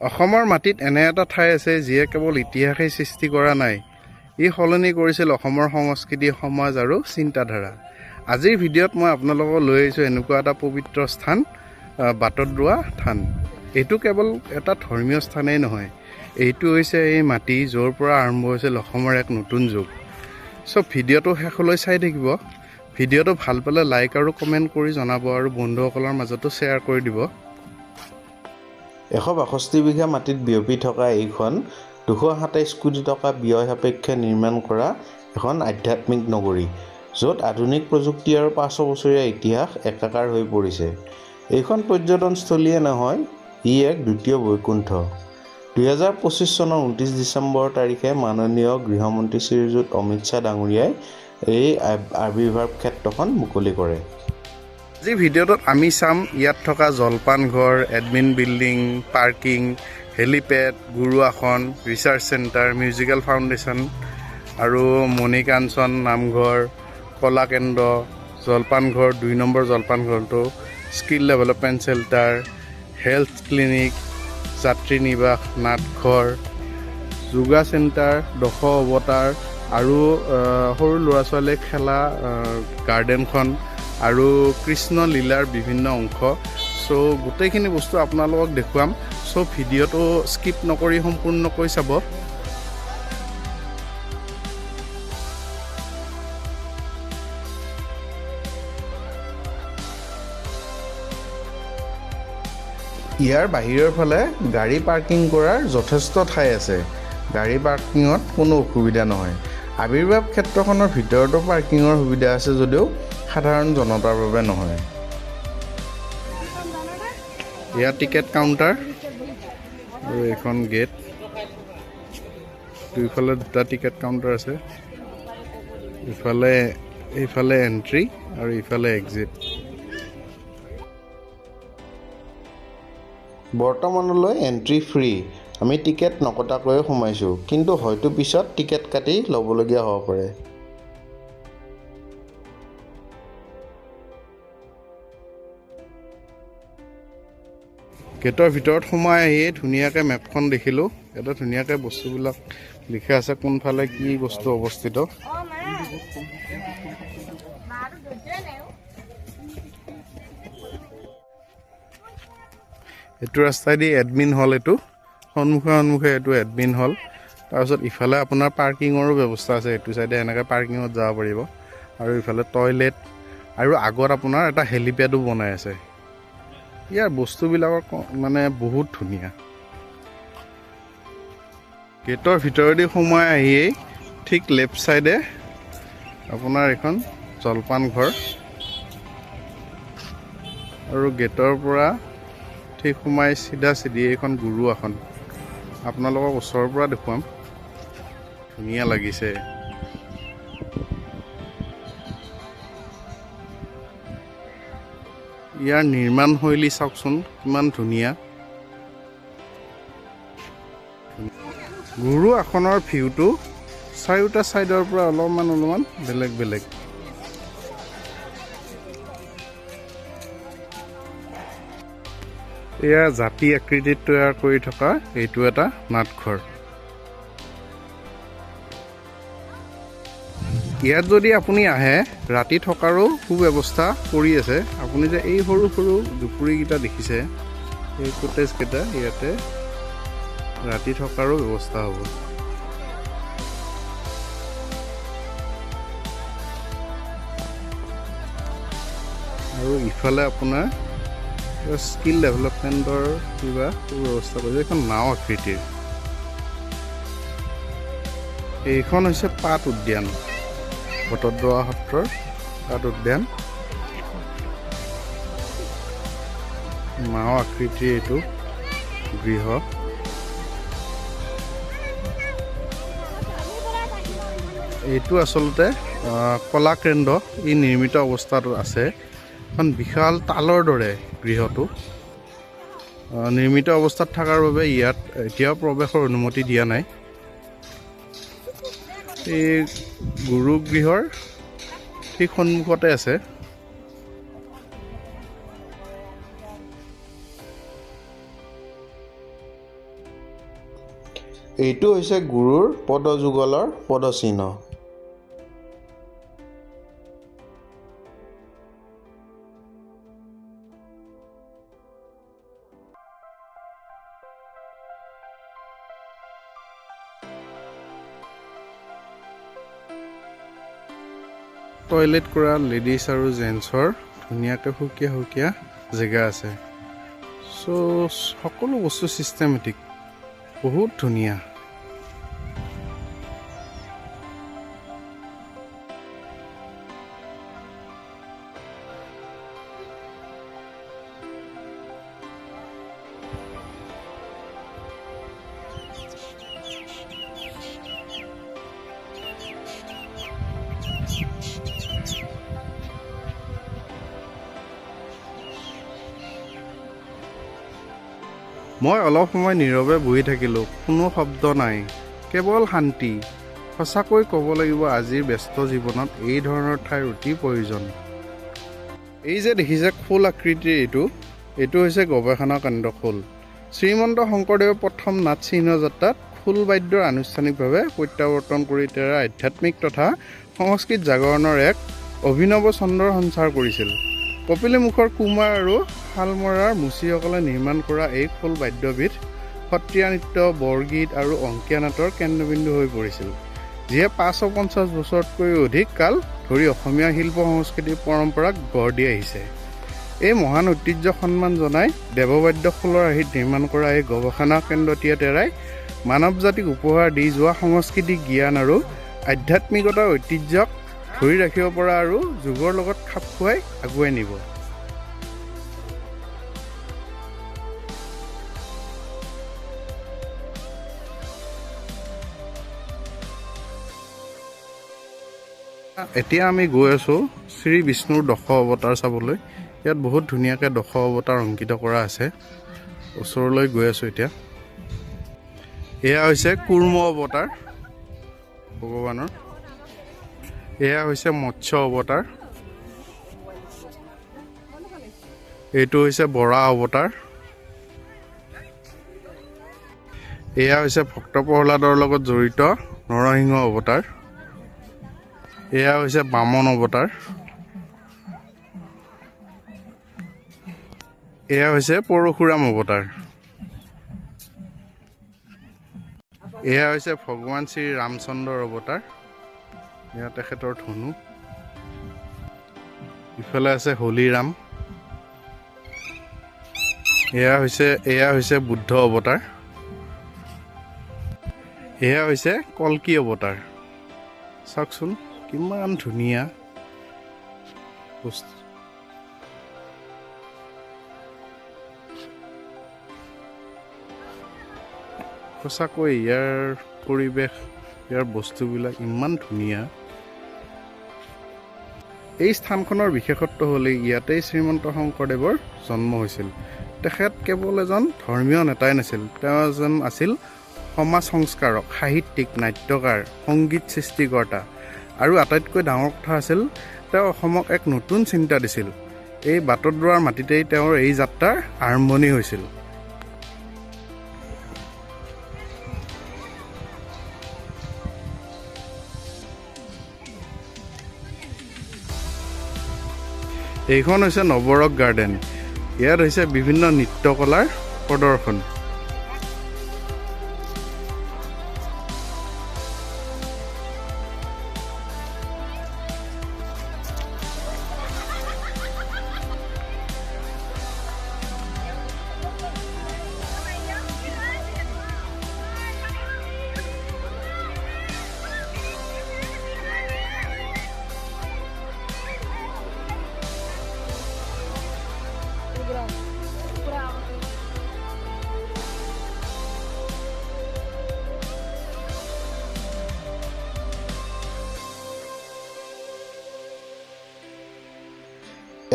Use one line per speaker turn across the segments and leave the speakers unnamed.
অসমৰ মাটিত এনে এটা ঠাই আছে যিয়ে কেৱল ইতিহাসেই সৃষ্টি কৰা নাই, ই সলনি কৰিছিল অসমৰ সংস্কৃতি, সমাজ আৰু চিন্তাধাৰা। আজিৰ ভিডিঅ'ত মই আপোনালোকক লৈ আহিছোঁ এনেকুৱা এটা পবিত্ৰ স্থান, বাটদ্ৰোৱা থান। এইটো কেৱল এটা ধৰ্মীয় স্থানেই নহয়, এইটো হৈছে এই মাটি য'ৰ পৰা আৰম্ভ হৈছিল অসমৰ এক নতুন যুগ। চ' ভিডিঅ'টো শেষলৈ চাই থাকিব। ভিডিঅ'টো ভাল পালে লাইক আৰু কমেণ্ট কৰি জনাব আৰু বন্ধুসকলৰ মাজতো শ্বেয়াৰ কৰি দিব।
162 বিঘা মাটিত বিয়পি থকা এইখন 227 কোটি টকা ব্যয় সাপেক্ষে নিৰ্মাণ কৰা এখন আধ্যাত্মিক নগৰী, য'ত আধুনিক প্ৰযুক্তি আৰু 500 বছৰীয়া ইতিহাস একাকাৰ হৈ পৰিছে। এইখন পৰ্যটনস্থলীয়ে নহয়, ই এক দ্বিতীয় বৈকুণ্ঠ। 2025 চনৰ 29 ডিচেম্বৰ তাৰিখে মাননীয় গৃহমন্ত্ৰী শ্ৰীযুত অমিত শ্বাহ ডাঙৰীয়াই এই আবিৰ্ভাৱ ক্ষেত্ৰখন মুকলি কৰে।
আজি ভিডিঅ'টোত আমি চাম ইয়াত থকা জলপান ঘৰ, এডমিন বিল্ডিং, পাৰ্কিং, হেলিপেড, গুৰু আসন, ৰিচাৰ্চ চেণ্টাৰ, মিউজিকেল ফাউণ্ডেশ্যন আৰু মণিকাঞ্চন নামঘৰ, কলা কেন্দ্ৰ, জলপান ঘৰ 2 নম্বৰ জলপান ঘৰটো, skill development centre, health clinic, যাত্ৰী নিবাস, নাটঘৰ, যোগা চেণ্টাৰ, দশ অৱতাৰ আৰু সৰু ল'ৰা ছোৱালীয়ে খেলা গাৰ্ডেনখন আৰু কৃষ্ণ লীলাৰ বিভিন্ন অংশ। চ' গোটেইখিনি বস্তু আপোনালোকক দেখুৱাম। চ' ভিডিঅ'টো স্কিপ নকৰি সম্পূৰ্ণকৈ চাব। ইয়াৰ বাহিৰৰ ফালে গাড়ী পাৰ্কিং কৰাৰ যথেষ্ট ঠাই আছে। গাড়ী পাৰ্কিঙত কোনো অসুবিধা নহয়। আবিৰ্ভাৱ ক্ষেত্ৰখনৰ ভিতৰতো পাৰ্কিঙৰ সুবিধা আছে যদিও সাধাৰণ জনতাৰ বাবে নহয়। ইয়াত টিকেট কাউণ্টাৰ আৰু এখন গেট, দুইফালে 2টা টিকেট কাউণ্টাৰ আছে। এইফালে এণ্ট্ৰি আৰু ইফালে এক্সিট। বৰ্তমানলৈ এণ্ট্ৰি ফ্ৰী। আমি টিকেট নকটাকৈ সোমাইছোঁ, কিন্তু হয়তো পিছত টিকেট কাটি ল'বলগীয়া হ'ব পাৰে। গেটৰ ভিতৰত সোমাই আহিয়ে ধুনীয়াকৈ মেপখন দেখিলোঁ। ইয়াতে ধুনীয়াকৈ বস্তুবিলাক লিখা আছে, কোনফালে কি বস্তু অৱস্থিত। এইটো ৰাস্তাইদি এডমিন হল, এইটো সন্মুখে এইটো এডমিন হল। তাৰপিছত ইফালে আপোনাৰ পাৰ্কিঙৰো ব্যৱস্থা আছে। এইটো চাইডে এনেকৈ পাৰ্কিঙত যাব পাৰিব আৰু ইফালে টয়লেট আৰু আগত আপোনাৰ এটা হেলিপেডো বনাই আছে। ইয়াৰ বস্তুবিলাকৰ মানে বহুত ধুনীয়া। গেটৰ ভিতৰেদি সোমাই আহিয়েই ঠিক লেফ্ট চাইডে আপোনাৰ এখন জলপান ঘৰ আৰু গেটৰ পৰা ঠিক সোমাই চিধি এইখন গুৰু আসন। আপোনালোকক ওচৰৰ পৰা দেখুৱাম, ধুনীয়া লাগিছে। ইয়াৰ নিৰ্মাণ শৈলী চাওকচোন কিমান ধুনীয়া। গুৰু আসনৰ ভিউটো চাৰিওটা ছাইডৰ পৰা অলপমান বেলেগ বেলেগ। এয়া জাপি আকৃতিত তৈয়াৰ কৰি থকা এইটো এটা নাটঘৰ। ইয়াত যদি আপুনি আহে, ৰাতি থকাৰো সুব্যৱস্থা কৰি আছে। আপুনি যে এই সৰু সৰু জুপুৰিকেইটা দেখিছে, এই কটেজকেইটা, ইয়াতে ৰাতি থকাৰো ব্যৱস্থা হ'ব। আৰু ইফালে আপোনাৰ স্কিল ডেভেলপমেণ্টৰ কিবা ব্যৱস্থা কৰিছে। এইখন নাও আকৃতিৰ। এইখন হৈছে পাত উদ্যান, বাটদ্ৰোৱা সত্ৰৰ পাত উদ্যান। নাও আকৃতিৰ এইটো গৃহ। এইটো আচলতে কলা কেন্দ্ৰ। ই নিৰ্মিত অৱস্থাত আছে। এখন বিশাল তালৰ দৰে গৃহটো নিৰ্মিত অৱস্থাত থকাৰ বাবে ইয়াত এতিয়াও প্ৰৱেশৰ অনুমতি দিয়া নাই। এই গুৰু গৃহৰ ঠিক সন্মুখতে আছে।
এইটো হৈছে গুৰুৰ পদযুগলৰ পদচিহ্ন।
টয়লেট কৰা লেডিজ আৰু জেন্টছৰ ধুনীয়াকৈ সুকীয়া জেগা আছে। চ' সকলো বস্তু ছিষ্টেমেটিক, বহুত ধুনীয়া। মই অলপ সময় নীৰৱে বহি থাকিলোঁ। কোনো শব্দ নাই, কেৱল শান্তি। সঁচাকৈ ক'ব লাগিব, আজিৰ ব্যস্ত জীৱনত এই ধৰণৰ ঠাইৰ অতি প্ৰয়োজন। এই যে দেখিছে খোল আকৃতিৰ এইটো হৈছে গৱেষণা কেন্দ্ৰ খোল। শ্ৰীমন্ত শংকৰদেৱে প্ৰথম নাট চিহ্ন যাত্ৰাত খোল বাদ্যৰ আনুষ্ঠানিকভাৱে প্ৰত্যাৱৰ্তন কৰি তেওঁৰ আধ্যাত্মিক তথা সংস্কৃত জাগৰণৰ এক অভিনৱ ছন্দৰ সঞ্চাৰ কৰিছিল। কপিলী মুখৰ কুমাৰ আৰু শালমৰাৰ মুচিসকলে নিৰ্মাণ কৰা এই খোল বাদ্যবিধ সত্ৰীয়া নৃত্য, বৰগীত আৰু অংকীয়া নাটৰ কেন্দ্ৰবিন্দু হৈ পৰিছিল, যিয়ে ৫৫০ বছৰতকৈও অধিক কাল ধৰি অসমীয়া শিল্প সংস্কৃতিৰ পৰম্পৰাক গঢ় দি আহিছে। এই মহান ঐতিহ্যক সন্মান জনাই দেৱবাদ্য খোলৰ আৰ্হিত নিৰ্মাণ কৰা এই গৱেষণা কেন্দ্ৰটিয়ে তেৰাই মানৱ জাতিক উপহাৰ দি যোৱা সাংস্কৃতিক জ্ঞান আৰু আধ্যাত্মিকতাৰ ঐতিহ্যক ধৰি ৰাখিব পৰা আৰু যুগৰ লগত খাপ খুৱাই আগুৱাই নিব। এতিয়া আমি গৈ আছোঁ শ্ৰী বিষ্ণুৰ দশ অৱতাৰ চাবলৈ। ইয়াত বহুত ধুনীয়াকৈ দশ অৱতাৰ অংকিত কৰা আছে। ওচৰলৈ গৈ আছোঁ এতিয়া। এয়া হৈছে কুৰ্ম অৱতাৰ ভগৱানৰ। এয়া হৈছে মৎস্য অৱতাৰ। এইটো হৈছে বৰাহ অৱতাৰ। এয়া হৈছে ভক্ত প্ৰহ্লাদৰ লগত জড়িত নৰসিংহ অৱতাৰ। এয়া হৈছে বামন অৱতাৰ। এয়া হৈছে পৰশুৰাম অৱতাৰ। এয়া হৈছে ভগৱান শ্ৰী ৰামচন্দ্ৰৰ অৱতাৰ। এয়া তেখেতৰ ধনু। ইফালে আছে হলিৰাম। এয়া হৈছে বুদ্ধ অৱতাৰ। এয়া হৈছে কল্কি অৱতাৰ। চাওকচোন কিমান ধুনীয়া বস্তু। সঁচাকৈ ইয়াৰ পৰিৱেশ, ইয়াৰ বস্তুবিলাক ইমান ধুনীয়া। এই স্থানখনৰ বিশেষত্ব হ'ল ইয়াতেই শ্ৰীমন্ত শংকৰদেৱৰ জন্ম হৈছিল। তেখেত কেৱল এজন ধৰ্মীয় নেতাই নাছিল, তেওঁ এজন আছিল সমাজ সংস্কাৰক, সাহিত্যিক, নাট্যকাৰ, সংগীত সৃষ্টিকৰ্তা আৰু আটাইতকৈ ডাঙৰ কথা আছিল তেওঁ অসমক এক নতুন চিন্তা দিছিল। এই বাটদ্ৰোৱাৰ মাটিতেই তেওঁৰ এই যাত্ৰাৰ আৰম্ভণি হৈছিল। এইখন হৈছে নৱৰক গাৰ্ডেন। ইয়াত হৈছে বিভিন্ন নৃত্যকলাৰ প্ৰদৰ্শন।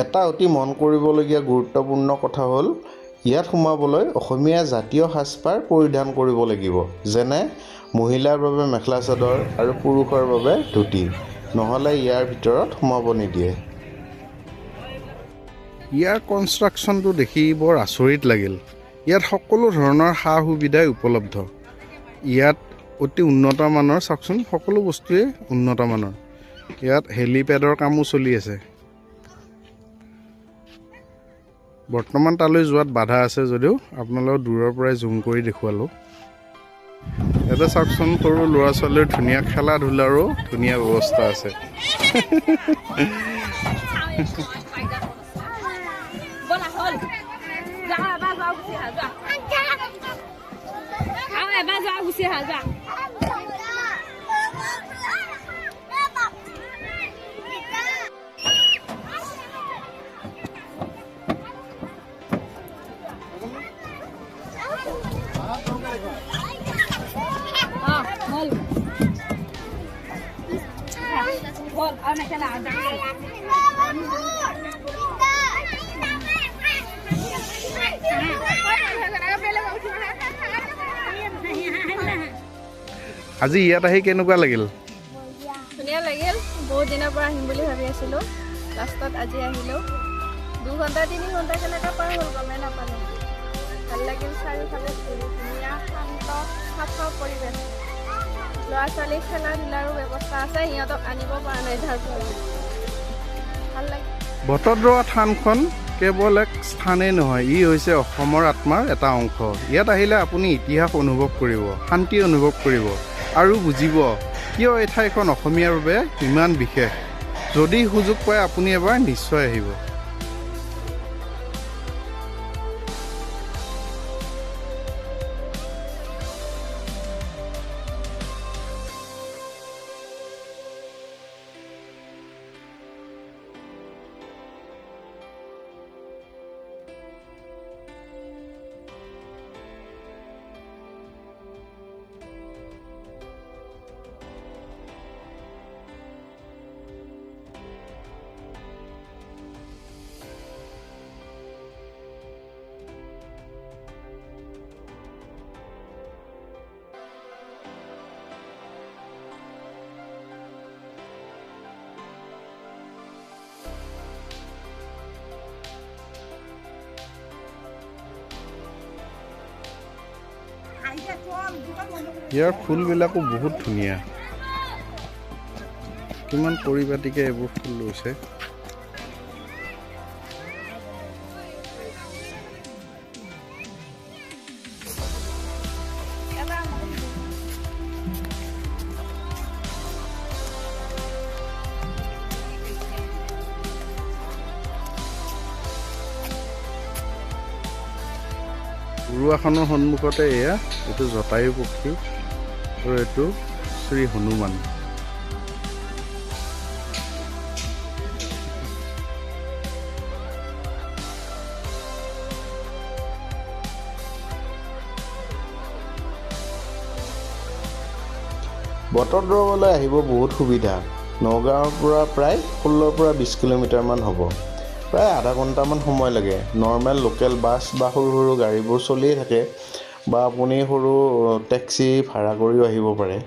এটা অতি মন কৰিবলগীয়া গুৰুত্বপূৰ্ণ কথা হ'ল ইয়াত সোমাবলৈ অসমীয়া জাতীয় সাজপাৰ পৰিধান কৰিব লাগিব, যেনে মহিলাৰ বাবে মেখেলা চাদৰ আৰু পুৰুষৰ বাবে ধুতি, নহ'লে ইয়াৰ ভিতৰত সোমাব নিদিয়ে।
ইয়াৰ কনষ্ট্ৰাকশ্যনটো দেখি বৰ আচৰিত লাগিল। ইয়াত সকলো ধৰণৰ সা সুবিধাই উপলব্ধ। ইয়াত অতি উন্নত মানৰ চাওকচোন সকলো বস্তুৱে উন্নত মানৰ ইয়াত হেলিপ্যাডৰ কামো চলি আছে বৰ্তমান তালৈ যোৱাত বাধা আছে যদিও আপোনালোকক দূৰৰ পৰাই জুম কৰি দেখুৱালোঁ এটা চাওকচোন সৰু ল'ৰা ছোৱালীৰ ধুনীয়া খেলা ধূলাৰো ধুনীয়া ব্যৱস্থা আছে আজি ইয়াত আহি কেনেকুৱা লাগিল
ধুনীয়া লাগিল বহুত দিনৰ পৰা আহিম বুলি ভাবি আছিলোঁ লাষ্টত আজি আহিলোঁ 2 ঘণ্টা 3 ঘণ্টা কেনেকৈ পাৰ হ'ল গমেই নাপালোঁ ভাল লাগিল চাৰিওফালে ধুনীয়া শান্ত চাফা পৰিৱেশ ল'ৰা ছোৱালী খেলা ধূলাৰো ব্যৱস্থা আছে সিহঁতক আনিব পৰা নাই যাৰ ফলত ভাল লাগিল
বটদ্ৰৱা থানখন কেৱল এক স্থানেই নহয় ই হৈছে অসমৰ আত্মাৰ এটা অংশ ইয়াত আহিলে আপুনি ইতিহাস অনুভৱ কৰিব শান্তি অনুভৱ কৰিব আৰু বুজিব কিয় এই ঠাইখন অসমীয়াৰ বাবে ইমান বিশেষ যদি সুযোগ পায় আপুনি এবাৰ নিশ্চয় আহিব ইয়াৰ ফুলবিলাকো বহুত ধুনীয়া কিমান পৰিপাটিকে এইবোৰ ফুল লৈছে গুৰুৱাখনৰ সন্মুখতে এয়া এইটো জটায়ু পক্ষী আৰু এইটো শ্ৰী হনুমান
বটদ্ৰৱালৈ আহিব বহুত সুবিধা নগাঁৱৰ পৰা প্ৰায় 16 পৰা 20 কিলোমিটাৰমান হ'ব প্ৰায় আধা ঘণ্টামান সময় লাগে নৰ্মেল লোকেল বাছ বা সৰু সৰু গাড়ীবোৰ চলিয়ে থাকে বা আপুনি সৰু টেক্সি ভাড়া কৰিও আহিব পাৰে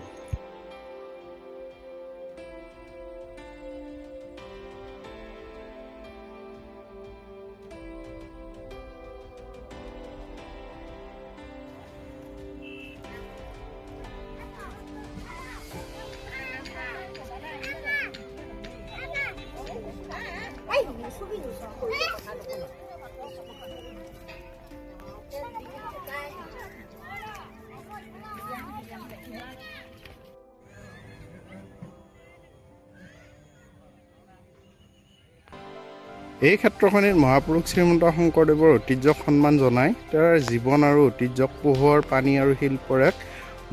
এই ক্ষেত্ৰখনিত মহাপুৰুষ শ্ৰীমন্ত শংকৰদেৱৰ ঐতিহ্যক সন্মান জনাই তেওঁৰ জীৱন আৰু ঐতিহ্যক পোহৰ পানী আৰু শিল্পৰ এক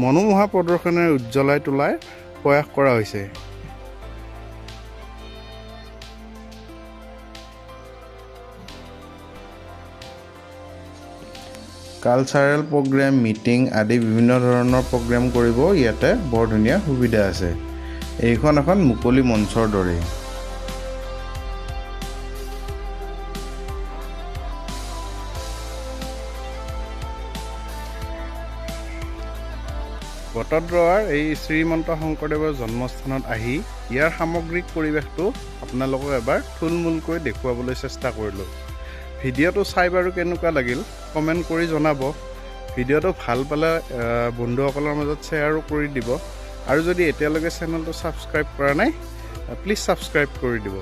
মনোমোহা প্ৰদৰ্শনেৰে উজ্জ্বলাই তোলাৰ প্ৰয়াস কৰা হৈছে কালচাৰেল প্ৰগ্ৰেম মিটিং আদি বিভিন্ন ধৰণৰ প্ৰগ্ৰেম কৰিব ইয়াতে বৰ ধুনীয়া সুবিধা আছে এইখন এখন মুকলি মঞ্চৰ দৰে বটদ্ৰৱাৰ এই শ্ৰীমন্ত শংকৰদেৱৰ জন্মস্থানত আহি ইয়াৰ সামগ্ৰিক পৰিৱেশটো আপোনালোকক এবাৰ থুলমূলকৈ দেখুৱাবলৈ চেষ্টা কৰিলোঁ ভিডিঅ'টো চাই বাৰু কেনেকুৱা লাগিল কমেণ্ট কৰি জনাব ভিডিঅ'টো ভাল পালে বন্ধুসকলৰ মাজত শ্বেয়াৰো কৰি দিব আৰু যদি এতিয়ালৈকে চেনেলটো ছাবস্ক্ৰাইব কৰা নাই প্লিজ ছাবস্ক্ৰাইব কৰি দিব।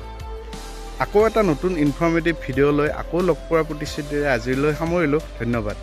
আকৌ এটা নতুন ইনফৰ্মেটিভ ভিডিঅ' লৈ আকৌ লগ পোৱাৰ প্ৰতিশ্ৰুতিৰে আজিলৈ সামৰিলোঁ। ধন্যবাদ।